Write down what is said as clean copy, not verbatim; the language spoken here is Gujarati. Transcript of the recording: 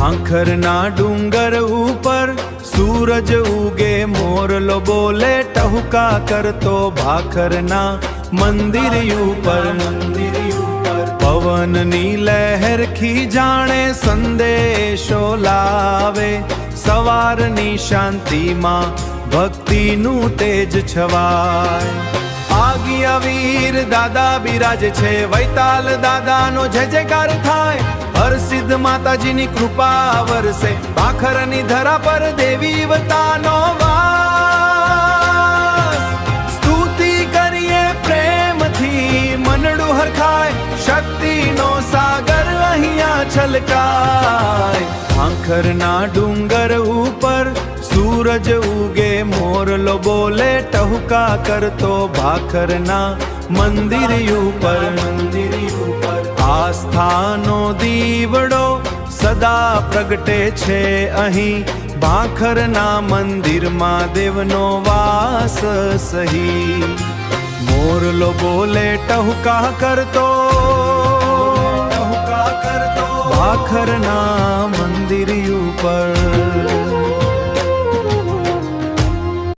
ભાખરના ડુંગર ઉપર સૂરજ ઉગે, મોરલો બોલે ટહુકા કરતો ભાખરના મંદિર ઉપર। પવનની લહેર ખીજાણે સંદેશો લાવે, સવારની શાંતિમાં ભક્તિનું તેજ છવાય। આગિયા વીર દાદા બિરાજે છે, વૈતાલ દાદાનો જય જયકાર થાય। હરસિદ્ધ માતાજીની કૃપા વરસે, ભાખરની ધરા પર દેવી વતાનો વાસ। સ્તુતિ કરીએ પ્રેમથી, મનડું હરખાય, શક્તિનો સાગર અહીંયા છલકાય। ભાખરના ડુંગર ઉપર સૂરજ ઉગે, મોરલો બોલે ટહુકા કરતો ભાખરના મંદિર ઉપર। આસ્થાનો દીવડો સદા પ્રગટે છે અહીં, ભાખરના મંદિરમાં દેવનો વાસ સહી। મોરલો બોલે ટહુકા કરતો ભાખરના મંદિર ઉપર।